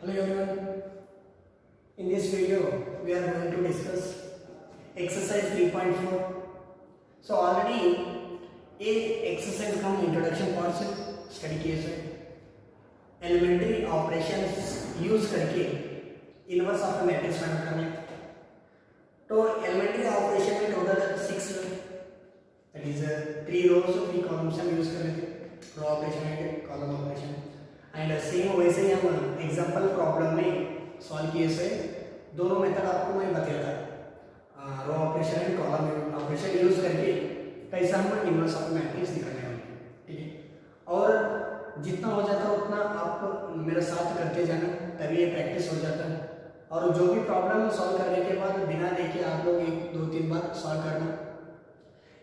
Hello everyone. In this video, we are going to discuss exercise 3.4. So already ये exercise का हम introduction part से study किए थे. Elementary operations use करके inverse of a matrix find करना है. तो elementary operation में total 6 that is 3 rows और 3 columns हम use कर रहे थे. Row operation and column operation. And same वैसे ही हम एग्जांपल प्रॉब्लम में सॉल्व किए से दोनों मेथड आपको मैं बताया था. Row operation and column operation use करके कैसा हम इनवर्स ऑफ मैट्रिक्स निकालने वाले. ठीक है, और जितना हो जाता है उतना आप मेरे साथ करते जाना, तभी ये प्रैक्टिस हो जाता है. और जो भी प्रॉब्लम सॉल्व करने के बाद बिना देखे आप लोग 1-2-3 बार सॉल्व करना.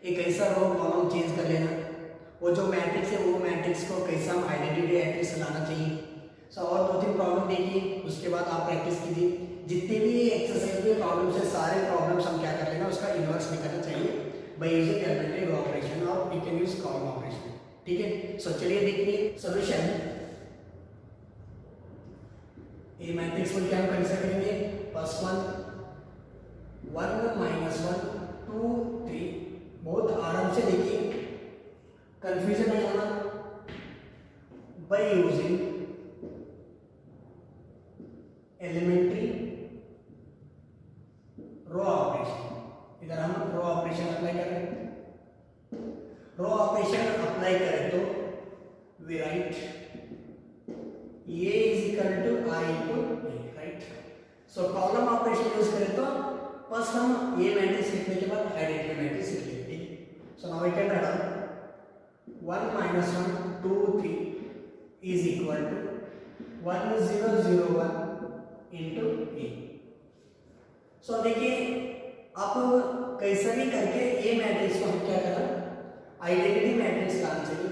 एक ऐसा रो कॉलम चेंज कर लेना, वो जो मैट्रिक्स है वो मैट्रिक्स को कैसा हम आइडेंटिटी मैट्रिक्स लाना चाहिए. सो और 2-3 प्रॉब्लम देखिए, उसके बाद आप प्रैक्टिस कीजिए. जितने भी एक्सरसाइज के प्रॉब्लम्स है सारे प्रॉब्लम्स हम क्या कर लेना, उसका इनवर्स निकालना चाहिए by using elementary row operation और you can use column operation. ठीक है, सो चलिए देखिए सॉल्यूशन. ये मैट्रिक्स को क्या हम कंसीडर करेंगे. First one 1 -1 2 3. बहुत आराम से देखिए, कंफ्यूजन नहीं होना. By using elementary row operation. इधर हम रो ऑपरेशन अप्लाई कर रहे हैं. रो ऑपरेशन अप्लाई करें तो we write A is equal to I to A. Right. So column operation use करें तो फर्स्ट हम ये मैट्रिक्स लिखने के बाद आइडेंटिटी मैट्रिक्स लिख लेंगे. So now we can write 1 -1 2 3 is equal to 1 0 0 1 into a. सो देखिए, आप कैसे भी करके ये मैट्रिक्स को हम क्या करना, आइडेंटिटी मैट्रिक्स लाना चाहिए.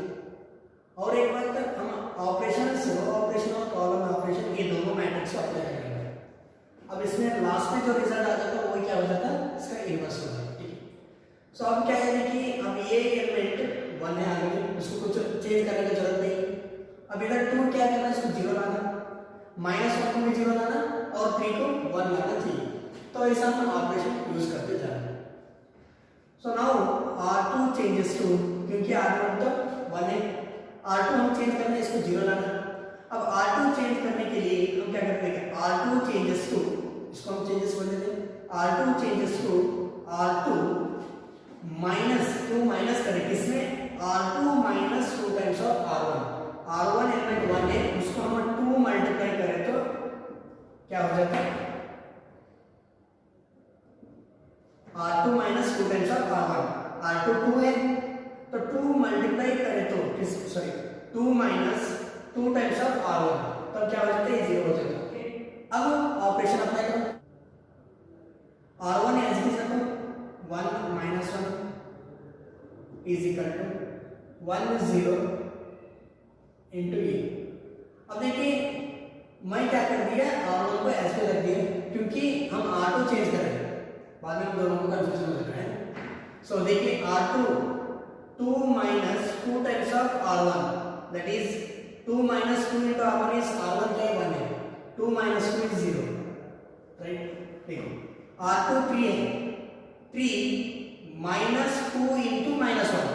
और एक बात, हम ऑपरेशन रो ऑपरेशन और कॉलम ऑपरेशन ये दोनों मैट्रिक्स को अप्लाई करेंगे. अब इसमें लास्ट में जो रिजल्ट आ जाता है वो क्या हो जाता है, इसका इनवर्स हो जाता है. ठीक है, सो अब क्या है कि अब ये एलिमेंट 1 है, आगे उसको कुछ चेंज करने की जरूरत नहीं. अब इधर 2 क्या करना है, इसको 0 लाना, -1 को भी 0 लाना और 3 को 1 लाना चाहिए. तो ऐसा हम ऑपरेशन यूज करते जा रहे हैं. So now R2 changes to, क्योंकि R1 तो 1 है, R2 हम चेंज करना है, इसको 0 लाना. अब R2 चेंज करने के लिए हम क्या करते हैं, R2 चेंजेस टू, इसको हम चेंजेस बोल देते हैं. R2 changes to R2 -2 minus करें किसमें, R2 -2 times of R1. R1 element 1 है, उसको हम 2 मल्टीप्लाई करें तो क्या हो जाता है, R2 -2 times of R1. R2 2 है तो 2 मल्टीप्लाई करें तो 2 - 2 टाइम्स ऑफ R1, तब क्या हो जाता है, 0 हो जाता है. अब ऑपरेशन अप्लाई करो. R1 एज इट इज रखो, 1 -1 इज इक्वल टू 1 0 इंटू ए. अब देखिए, मैं क्या कर दिया, R1 को ऐसे रख दिया क्योंकि हम R2 चेंज कर रहे हैं, बाद में हम दोनों को कंफ्यूजन हो जाता है. सो देखिए, R2 2 - 2 times of R1, that is 2 - 2 into R1 is R1 क्या 1 है, 2 - 2 इज 0. राइट. देखो R2 3 है, 3 -2 इंटू -1,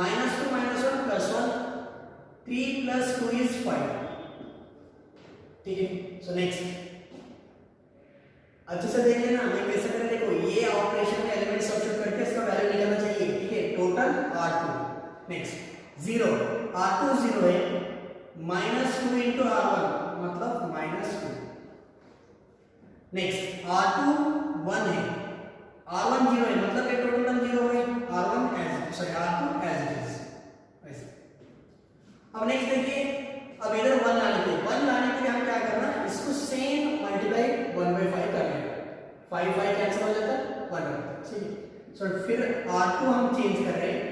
-2 -1 प्लस 1, 3 + 2 इज 5. ठीक है. सो नेक्स्ट अच्छे से देख लेना, मैं कैसे करें. देखो, ये ऑपरेशन में एलिमेंट सब्स्टिट्यूट करके इसका वैल्यू निकालना चाहिए. ठीक है, टोटल R2. नेक्स्ट 0, R2 0 है, -2 इंटू R1 मतलब -2. नेक्स्ट R2 1 है, R1 0 है मतलब ये टोटल 0 है, R2 एज इट इज. ऐसे. अब नेक्स्ट देखिए, अब इधर 1 लाने के लिए हम क्या करना, इसको सेम मल्टीप्लाई 1/5 कर लेंगे. 5 कैंसिल हो जाता है, 1 रहता है. ठीक है. सो फिर R2 हम चेंज कर रहे हैं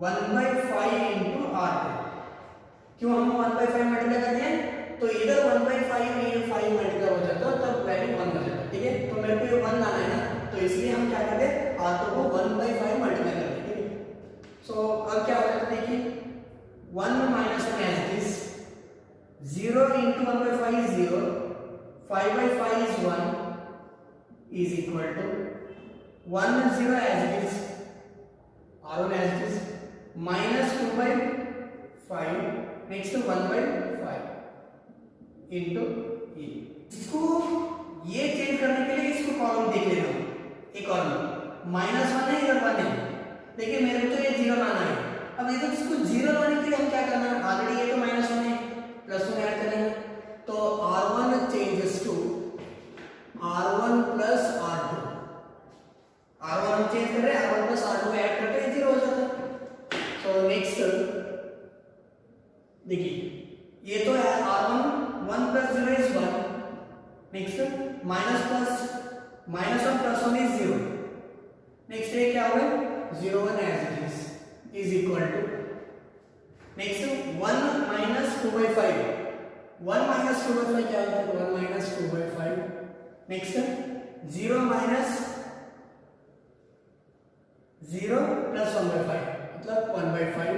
1/5 इंटू R2. क्यों हम 1/5 मल्टीप्लाई करते हैं, तो इधर 1/5 ये 5 मल्टीप्लाई हो जाता है, तब वैल्यू 1 हो जाता है. ठीक है, तो मेरे को ये 1 लाना है ना, तो इसलिए हम क्या करते हैं, R2 को 1/5 मल्टीप्लाई करते हैं. ठीक है. सो अब क्या हो जाता है, देखिए 1 - 1 as it is 0 into 1 by 5 is 0, 5 by 5 is 1 is equal to 1 and 0 as it is, R1 as it is, minus 2 by 5, next to 1 by 5 into E. इसको ये चेंज करने के लिए इसको कॉलम देख लेना, एक कॉलम माइनस 1 है इधर 1 है, देखिए मेरे को तो ये 0 लाना है। अब इधर इसको 0 लाने के लिए हम क्या करना है, ऑलरेडी ये तो माइनस 1 है, प्लस 1 ऐड करेंगे, तो R1 changes to R1 plus R2, R1 हम चेंज कर रहे हैं, R1 प्लस R2 ऐड करते हैं 0 हो जाता है। सो नेक्स्ट देखिए ये तो है R1 1 plus 0 is 1, next minus 1 plus 1 is 0, next ये क्या हुआ 0 1 as it is equal to next 1 minus 2 by 5, 1 minus 2 by 5 क्या होता है 1 minus 2 by 5, next 0 minus 0 plus 1 by 5 मतलब 1 by 5,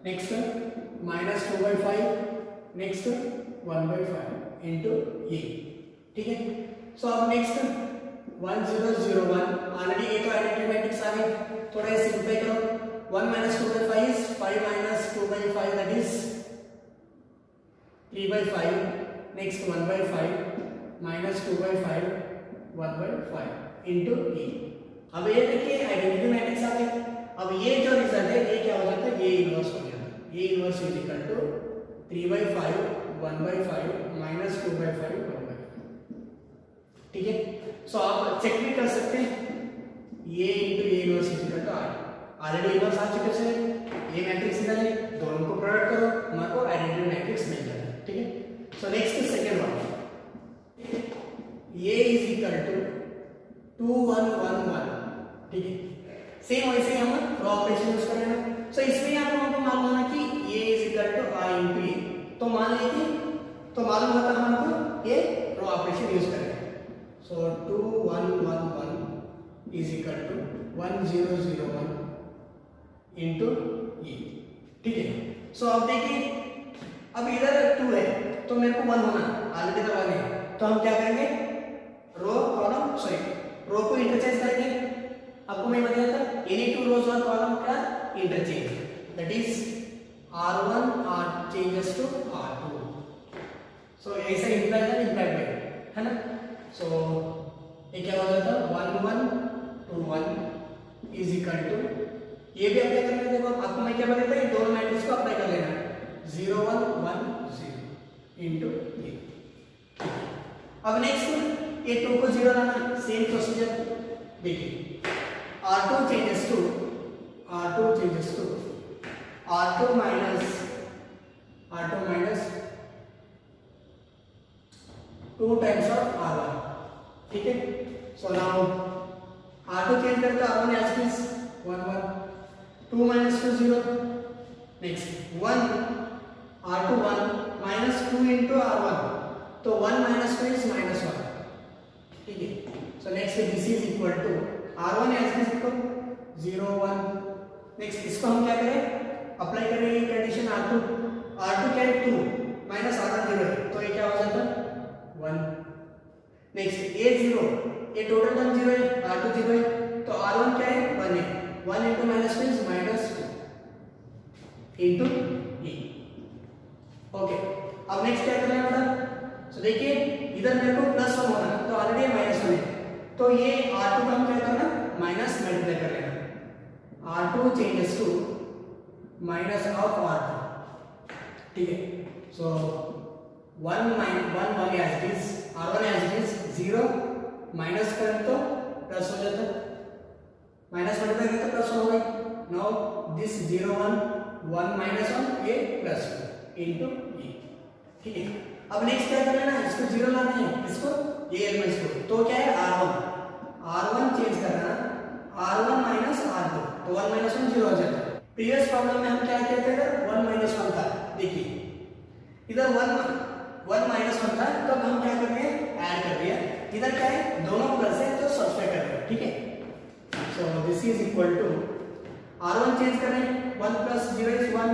next minus 2 by 5, next 1 by 5 into ये, ठीक है। सो अब नेक्स्ट 1 0 0 1, ऑलरेडी ये तो आइडेंटिटी मैट्रिक्स आ गई, थोड़ा सिंपलीफाई करो, 1 minus 2 by 5 is 5 minus 2 by 5, that is 3 by 5, next 1 by 5 minus 2 by 5 1 by 5 into E। अब ये देखिए आइडेंटिटी मैट्रिक्स आ गया, अब ये जो रिजल्ट है ये क्या हो जाता है, ये इनवर्स हो जाता है, ये inverse is equal to 3 by 5 1 by 5 minus 2 by 5 1 by 5, ठीक है। सो आप चेक भी कर सकते हैं, ये इनटू ये inverse is equal to R, already inverse आ चुके से ये मैट्रिक्स इधर है, दोनों को प्रोडक्ट करो हमारे को आइडेंटिटी मैट्रिक्स मिल जाता है, ठीक है। सो नेक्स्ट सेकंड वन, ये इज इक्वल टू 2 1 1 1, ठीक है। सेम वैसे ही हम रो ऑपरेशन यूज कर लेना। सो इसमें आप लोगों को मालूम होना कि ये is equal to I into A, तो मान लीजिए तो मालूम होता है हमको ये रो ऑपरेशन यूज करेंगे। सो 2 1 1 1 इज इक्वल टू 1 0 0 1 इंटू ई, ठीक है। सो अब देखिए अब इधर 2 है तो मेरे को 1 होना, ऑलरेडी तो 1 है, तो हम क्या करेंगे रो कॉलम सॉरी रो को इंटरचेंज करेंगे। आपको मैं बताया था एनी टू रोज और कॉलम का interchange, that is R1 R changes to R2, सो ऐसा इंप्लाइड है ना। सो ये क्या हो जाता है 1 1 2 1 इज इक्वल टू, ये भी अप्लाई करना है, देखो आपको मैं क्या बताया था ये दोनों मैट्रिक्स को अप्लाई कर लेना, 0 1 1 0 इंटू ये। अब नेक्स्ट ये 2 को 0 लाना, सेम प्रोसीजर देखिए, R2 changes to R2 minus 2 times of R1, ठीक है। सो नाउ R2 चेंज करते R1 as is 1 1, 2 minus 2 0, next 1 R2 1 minus 2 into R1, तो 1 minus 2 is minus 1, ठीक है। So next this is equal to R1 as is equal 0 1, नेक्स्ट इसको हम क्या करें अप्लाई करेंगे कंडीशन R2 क्या है 2 माइनस R1 0 है, तो ये क्या हो जाता है 1, नेक्स्ट ये 0 ये टोटल टर्म 0 है, R2 0 है, तो R1 क्या है 1 है, 1 into minus 2 is minus 2 into E, okay. अब नेक्स्ट क्या करना है बेटा, सो देखिए इधर मेरे को प्लस 1 होना तो ऑलरेडी माइनस 1 है, तो ये R2 का हम क्या करना माइनस मल्टीप्लाई कर लेना, R2 changes to minus of R2, ठीक है। So 1 1 as it is, R1 as it is 0 minus करें तो प्लस हो जाता है, माइनस मल्टीप्लाई करें तो प्लस हो गई, नाउ दिस 0 1 1 माइनस 1 ये प्लस 2 इनटू ये, ठीक है। अब नेक्स्ट क्या करना है, इसको 0 लाना है, इसको ये एलिमेंट्स को, तो क्या है R1 चेंज करना R1 माइनस R2, तो 1 माइनस 1 0 हो जाता है। प्रीवियस प्रॉब्लम में हम क्या कहते थे 1 माइनस 1 था, देखिए इधर 1 माइनस 1 था, तो अब हम क्या कर रहे हैं ऐड कर दिया, इधर क्या है दोनों प्लस है तो सब्सट्रैक्ट कर रहे हैं, ठीक है। So this is equal to R1 change करें 1 प्लस 0 इज 1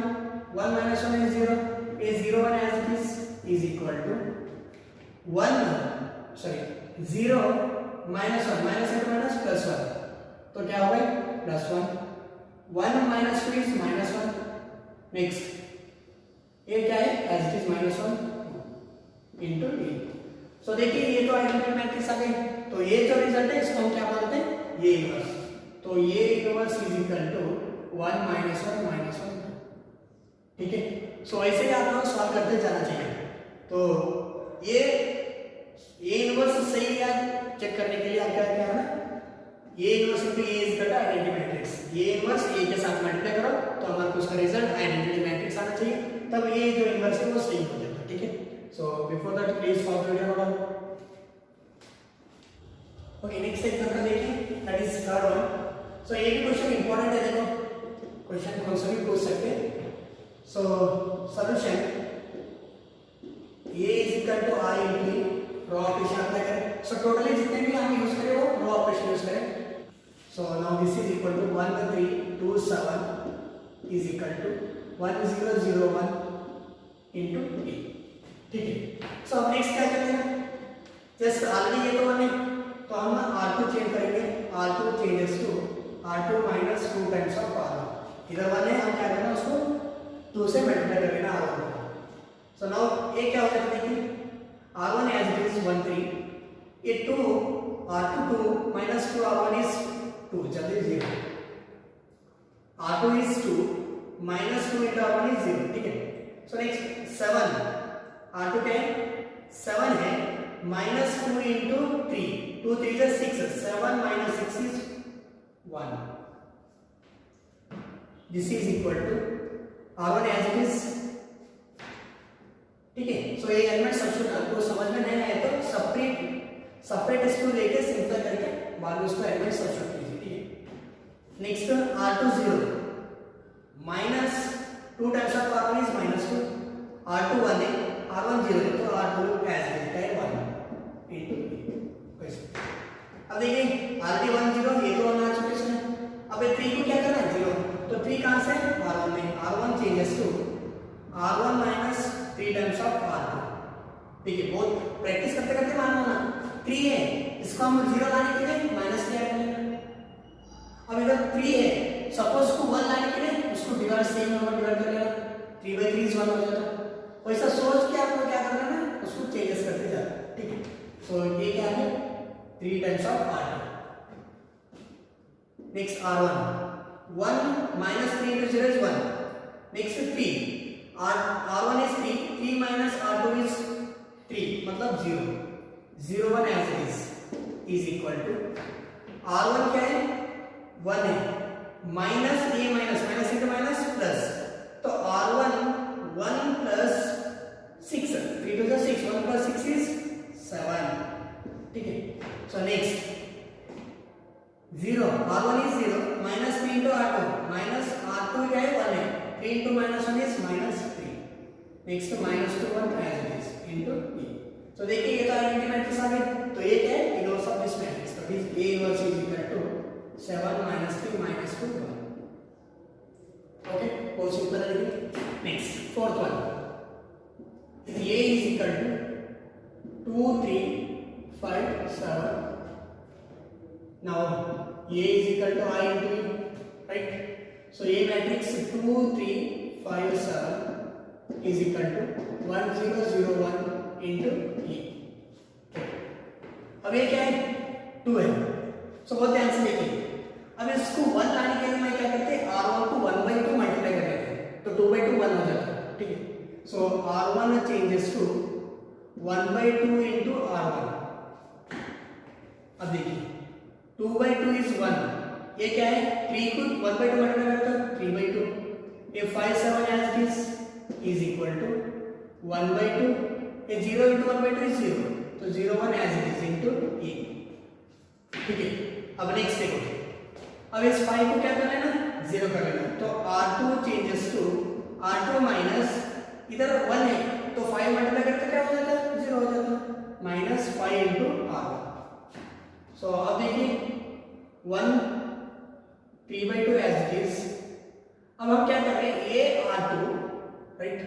1 माइनस 1 इज 0, ये 0 1 as it is is equal to 0 minus 1 minus into minus plus 1, तो क्या होगा plus 1, 1 minus 2 is minus 1। Next ये क्या है as it is minus 1 into A. So देखिए ये तो आइडेंटिटी मैट्रिक्स आ गई, तो ये जो रिजल्ट है इसको हम क्या बोलते हैं ये इनवर्स। तो ये inverse is equal to 1 minus 1 minus 1। ठीक है, सो ऐसे ही आप लोग सॉल्व करते जाना चाहिए। तो ये इनवर्स सही है चेक करने के लिए आप क्या क्या है ना, ये inverse into A is equal to identity matrix, ये इनवर्स ए के साथ मल्टीप्लाई करो तो हमारे को उसका रिजल्ट आइडेंटिटी मैट्रिक्स आना चाहिए, तब ये जो इनवर्स है वो सही हो जाता है। ठीक है, so before that please pause video number. Okay, next example देखिए, दैट इज थर्ड वन। सो ये भी क्वेश्चन इंपॉर्टेंट है, देखो क्वेश्चन कौन सा भी पूछ सकते हैं। So solution a is equal to i into row operation apply करें। सो टोटली जितने भी हम यूज करें वो रो ऑपरेशन यूज करें। So now this is equal to 1 3 2 7 is equal to 1 0 0 1 into a। ठीक है, सो अब नेक्स्ट क्या करते हैं, जस्ट ऑलरेडी ये तो बने तो हम r2 चेंज करेंगे, r2 changes to r2 minus 2 times of r1। इधर 1 है, हम क्या करना है उसको 2 से मल्टीप्लाई कर लेना r1। सो नाउ ये क्या हो जाता है, देखिए r1 एज इट इज 1 3, ये 2 r2 2 माइनस 2 r1 इज 2, जल्दी 0, r2 is 2 minus 2 into r1 is 0। ठीक है, सो नेक्स्ट 7, r2 क्या है 7 है minus 2 into 3, 2 3 is 6, 7 minus 6 is 1। This is equal to r1 as it is। ठीक है, सो ये एलिमेंट सब्स्टिट्यूट आपको समझ में नहीं आया तो सेपरेट इसको लेके सिंपल करके बाद में उसको एलिमेंट सब्स्टिट्यूट कीजिए। ठीक है, next r2 0 minus 2 times of r1 is minus 2, r2 1 है r1 0 है तो r2 एज इट है 1 इनटू कैसे। अब देखिए ऑलरेडी 1 0 ये तो 1 आ चुके इसमें, अब ये 3 को क्या करना है 0, तो 3 कहां से r1 में, r1 changes to r1 minus 3 times of r2। ठीक है, बहुत प्रैक्टिस करते करते मालूम होना 3 है, इसको हम 0 लाने के लिए माइनस क्या करेंगे। अब इधर 3 है, सपोज को 1 लाने के लिए उसको डिवाइड सेम नंबर डिवाइड कर लेना, 3/3 इज 1 हो जाता। वैसा सोच के आपको क्या करना है उसको चेंजेस करते जाना। ठीक है, सो ये क्या है 3 times of r2। Next r1 1 minus 3 into 0 is 1। Next 3 r1 is 3 minus r2 is 3 मतलब 0 0 1 as it is equal to r1 क्या है 1 है minus a minus into minus plus, तो r1 1 plus 6, 3 to the 6, 1 plus 6 is 7। ठीक है, so next 0 r1 is 0 minus 3 into r2 minus r2 क्या है 1 है, 3 into minus 1 is minus 3। Next minus 2 1 as it is into e। तो देखिए ये तो आइडेंटिटी मैट्रिक्स आ गई, तो ये क्या है inverse of this matrix, that is a inverse is equal to 7 minus 3 minus 2 1। Okay, बहुत सिंपल है। देखिए next fourth one, a is equal to 2 3 5 7। now a is equal to I into e, right? So A matrix 2 3 5 7 is equal to 1 0 0 1 into E। अब ये क्या है 2 है, सो बहुत ध्यान से देखिए। अब इसको 1 लाने के लिए मैं क्या करते हैं r1 को 1/2 मल्टीप्लाई कर देते हैं, तो 2/2 1 हो जाता है। ठीक है, सो r1 changes to 1/2 into r1। अब देखिए 2/2 is 1, ये क्या है 3 को 1/2 मल्टीप्लाई करता है 3/2, ये 5 7 as it is equal to 1/2, ये 0 into 1/2 is 0, तो 0 1 as it is into e। ठीक है, अब नेक्स्ट देखो, अब इस 5 को क्या कर लेना 0 कर लेना, तो r2 changes to r2 minus इधर 1 है तो 5 मल्टीप्लाई करके क्या हो जाता है 0 हो जाता है, माइनस 5 into r1। सो अब देखिए 1 3/2 as it is। अब हम क्या कर रहे हैं a r2, right?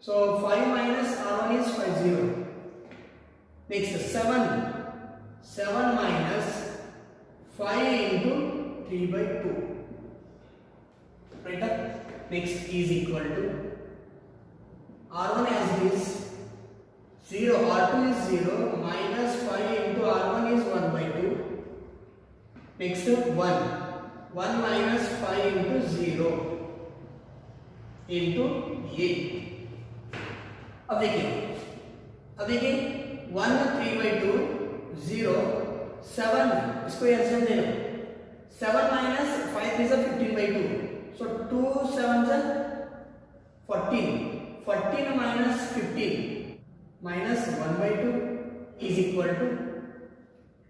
So 5 minus R1 is 50. Next 7 minus 5 into 3 by 2. Right? Next is equal to R1 as it is 0, R2 is 0, minus 5 into R1 is 1 by 2. Next 1 minus 5 into 0 into 8. अब देखिए 1 3 by 2 0 7, इसको LCM ले लो, 7 minus 5 is 15 by 2, so 2 7 is 14 minus 15 minus 1 by 2 is equal to,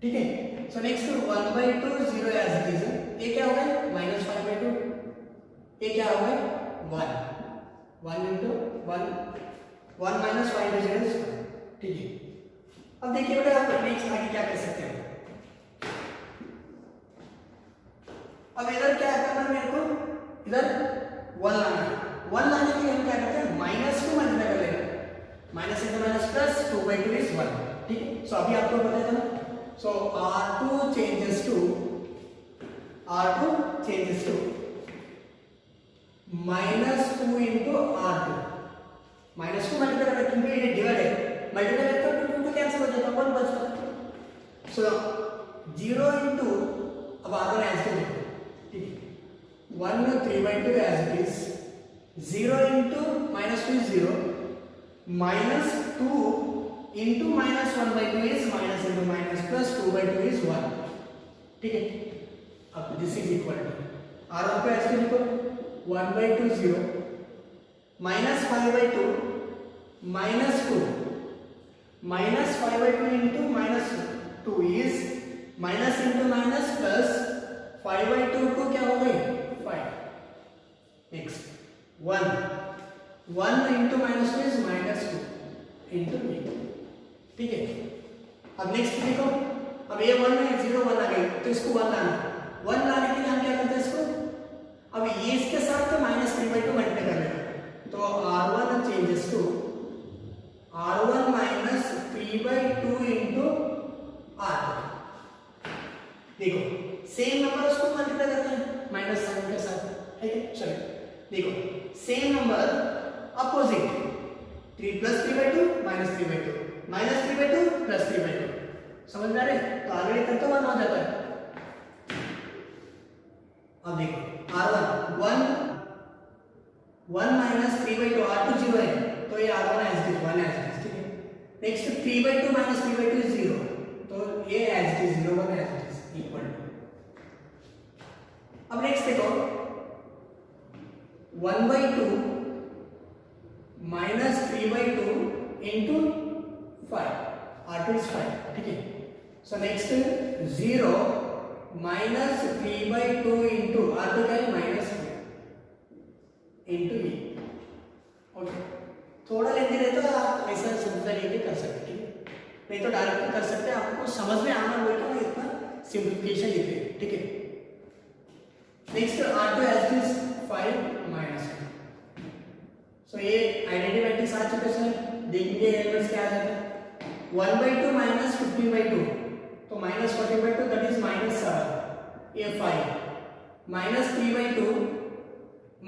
ठीक है। So next 1 by 2 0 as it is, ये क्या होगा minus 5 by 2, ये क्या होगा 1 into 1 minus 5 by 0 is 1, ठीक है। अब देखिए बेटा आप नेक्स्ट आगे क्या कर सकते हो। अब इधर क्या करना है मेरे को, इधर 1 लाना है। 1 लाने के लिए हम क्या करते हैं, माइनस टू मल्टीप्लाई कर लेंगे, minus into minus plus 2 by 2 is 1, ठीक है। सो अभी आपको बताया था ना, सो R2 changes to minus 2 into R2, minus 2 multiply करके, क्योंकि ये डिवाइड है, मल्टीप्लाई करते हो 2 कैंसिल हो जाता है, 1 बचता। सो 0 into, अब R1 एज के देखो, ठीक है, 1 3 by 2 as it is, 0 into minus 2 is 0, minus 2 into minus 1 by 2 is minus into minus plus 2 by 2 is 1, ठीक है। अब this is equal to R1 को ऐसे लिखो 1 by 2 0 minus 5 by 2 minus 2 minus 5 by 2 into minus 2 is minus into minus plus 5 by 2 को क्या हो गई 5। Next 1 into minus 2 is minus 2 into 8, ठीक है। अब नेक्स्ट देखो, अब ये 1 में 0 1 आ गई, तो इसको 1 लाना, 1 लाने के लिए हम क्या करते हैं इसको, अब ये इसके साथ तो minus 3 by 2 मल्टीप्लाई कर लेना, तो R1 changes to R1 minus 3 by 2 into R2। देखो सेम नंबर उसको मल्टीप्लाई करते हैं माइनस साइन के साथ, ठीक है। चलो देखो same number opposite, 3 plus 3 by 2 minus 3 by 2 minus 3 by 2 plus 3 by 2, समझ में आ रहे, तो आगे तक तो 1 हो जाता है। अब देखो R1 1 minus 3 by 2, R2 0 है, तो ये R1 as it is 1 as it is, ठीक है। Next 3 by 2 minus 3 by 2 is 0, तो ये as it is 0 1 as it is equal to. अब नेक्स्ट देखो 1 by 2 minus 3 by 2 into 5, R2 is 5, ठीक है। So next 0 minus 3 by 2 into R2 क्या है minus 2 into e, ओके। थोड़ा लेंगे रहता है, आप ऐसा सिंपल लेके कर सकते हैं, नहीं तो डायरेक्ट कर सकते हैं, आपको समझ में आना होगा तो इतना सिंप्लीफिकेशन लिखे, ठीक है। Next R2 as it is 5 minus 2, सो ये आइडेंटिटी मैट्रिक्स आ चुके हैं, देखेंगे एलिमेंट्स क्या आ जाता है, 1 by 2 minus 15 by 2, तो minus 40 by 2 that is minus 7, ये 5 minus 3 by 2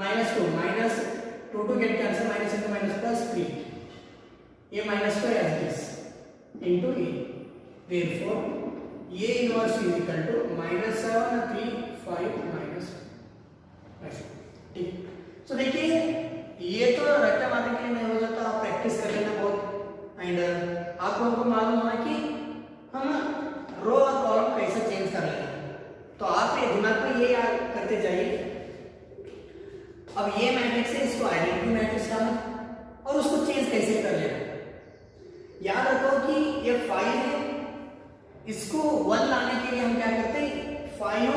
minus 2 minus 2 get cancel, minus into minus plus 3, ये minus 2 as it is into e, therefore ये inverse is equal to minus 7 3 5 minus 1, ठीक। सो देखिए ये तो रट्टा मारने के लिए नहीं हो जाता, आप प्रैक्टिस कर लेना बहुत, एंड आपको हमको मालूम होना कि हम रो और कॉलम कैसे चेंज कर लेना, तो आप ये दिमाग में ये याद करते जाइए। अब ये मैट्रिक्स है, इसको आइडेंटिटी मैट्रिक्स लाना और उसको चेंज कैसे कर लेना। याद रखो कि ये 5 है, इसको 1 लाने के लिए हम क्या करते हैं, 5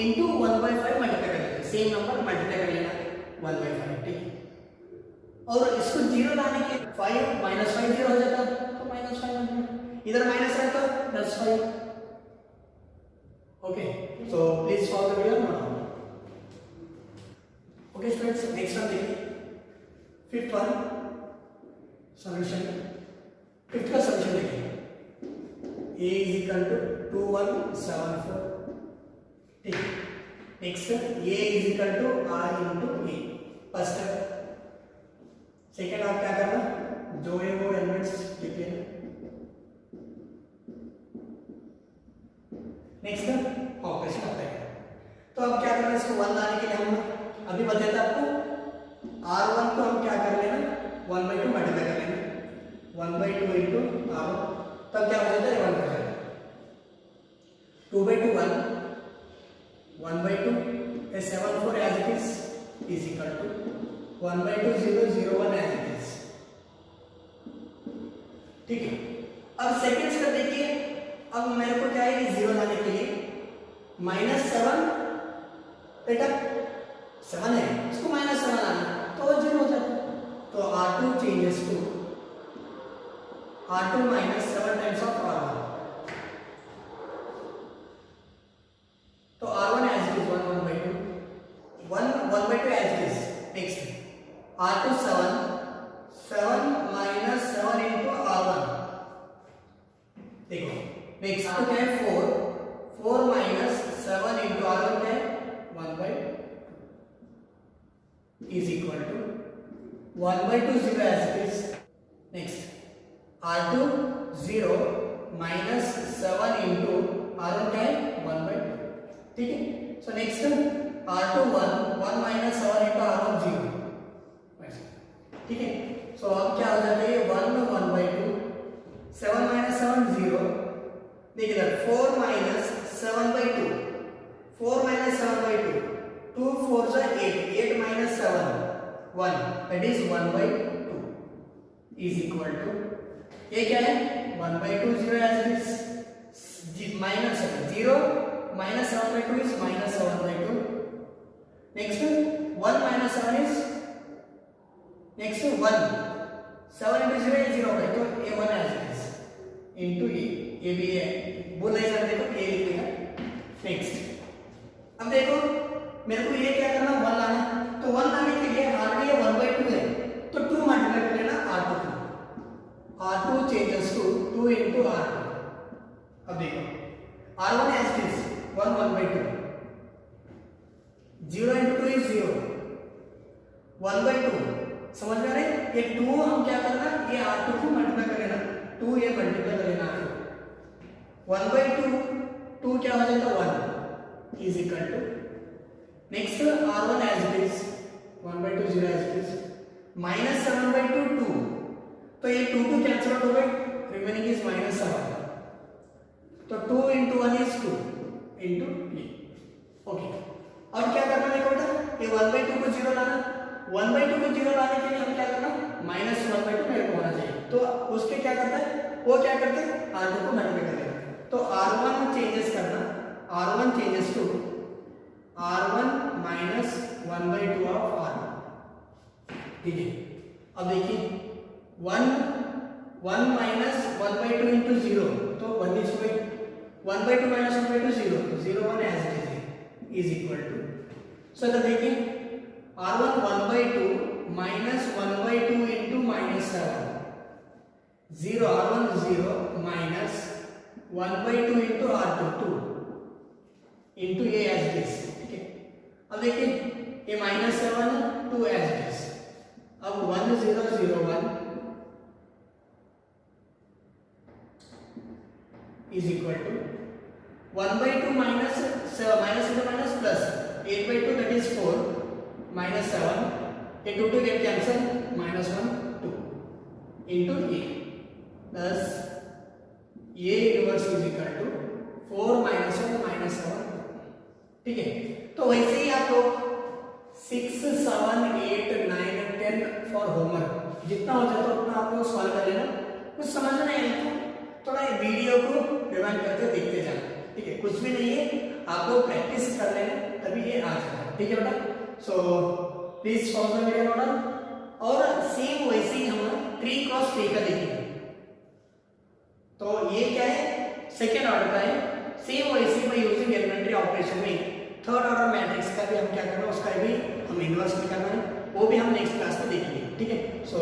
into 1 by 5 मल्टीप्लाई कर लेते हैं, सेम नंबर मल्टीप्लाई कर लेना 1 by 5, ठीक है। और इसको 0 लाने के 5 minus 5 0 हो जाता, तो minus 5 इधर माइनस है तो plus 5, okay. So please follow the video now. Okay students, next one देखिए, फिफ्थ वन सॉल्यूशन फिफ्थ का सॉल्यूशन देखिए a इज इक्वल टू 2174 ठीक। Next a is equal to r into A first step. Second आप क्या करना जो है वो एलिमेंट्स लिख लेना। नेक्स्ट ऑपरेशन अप्लाई करना। तो अब क्या करना इसको 1 लाने के लिए हम अभी बताया था आपको r1 को हम क्या कर लेना 1/2 मल्टीप्लाई कर लेना 1/2 इंटू r1 तब क्या हो जाता है 1 हो जाएगा 2/2 1 1/2 a 7 4 as it is equal to 1/2 0 0 1 as it is ठीक है। अब सेकंड स्टेप देखिए अब मेरे को क्या है कि 0 लाने के लिए -7 बेटा 7 है इसको -7 लाना तो 0 हो जाता है। तो r2 changes to r2 minus 7 times of r1 तो r1 as it is 1/2 as it is। next r2 7 minus 7 into r1 देखो नेक्स्ट r2 क्या है 4 minus 7 into r1 क्या है 1/2 is equal to 1/2 0 as it is। next r2 0 minus 7 into r1 क्या है 1/2 ठीक है। So next r2 1 minus 7 into r1 0 ठीक है। सो अब क्या हो जाता है 1/2 7 minus 7 0 देखिए 4 minus 7/2 4 minus 7/2 2 4 is 8 minus 7 1 that is 1/2 is equal to ये क्या है 1/2 0 as it is minus 0 minus 7/2 is minus 7/2 next 1 minus 7 is next 1 7 into 0 is 0 है तो a1 as it is into a भी है बोल नहीं सकते तो a लिखेगा। नेक्स्ट अब देखो मेरे को ये क्या करना 1 लाना तो 1 लाने के लिए ऑलरेडी ये 1/2 है तो 2 मल्टीप्लाई कर लेना r2 changes to 2 into r2। अब देखो r1 as it is 1/2 0 into 2 is 0 1/2 समझ में आ रहा है। ये 2 हम क्या करना ये r2 को मल्टीप्लाई कर लेना 2 ये मल्टीप्लाई कर लेना 1/2 2 क्या हो जाएगा 1 is equal to next r1 as it is 1/2 0 as it is minus 7/2 2 तो ये 2 कैंसिल आउट हो गए रिमेनिंग इज -7 तो 2 into 1 is 2 into e okay. अब क्या करना देखो बेटा ये 1/2 को 0 लाना 1/2 को 0 लाने के लिए हम क्या करना -1/2 मेरे को होना चाहिए तो उसके क्या करता है वो क्या करते हैं r2 को मल्टीप्लाई कर देना तो r1 चेंजेस करना r1 changes to r1 minus 1/2 of r1 ठीक है। अब देखिए 1 minus 1/2 into 0 तो 1 is 1/2 minus 1/2 0 0 1 as it is equal to so तो देखिए r1 1/2 minus 1/2 into -7 0 r1 0 minus 1/2 into r2 2 into a as it is ठीक है। अब देखिए ये -7 2 as it is अब 1 0 0 1 is equal to 1/2 minus 7 minus into minus plus 8/2 that is 4 minus 7 ये 2 get cancel -1 2 into a thus a inverse is equal to 4 minus 1 minus 7 ठीक है। तो वैसे ही आप लोग 6 7 8 9 10 फॉर होमवर्क जितना हो जाए तो उतना आप लोग सॉल्व कर लेना कुछ समझ में नहीं आए तो थोड़ा वीडियो को रिवाइंड करके देखते जाना ठीक है। कुछ भी नहीं है आप लोग प्रैक्टिस कर लेना तभी ये आ जाएगा ठीक है बेटा। सो please follow the video model और सेम वैसे ही हम 3x3 का देखेंगे तो ये क्या है सेकेंड ऑर्डर का है सेम वैसे बाय यूजिंग एलिमेंट्री ऑपरेशन में थर्ड ऑर्डर मैट्रिक्स का भी हम क्या करना है उसका भी हम इन्वर्स भी करना है वो भी हम नेक्स्ट क्लास में देखेंगे ठीक है। सो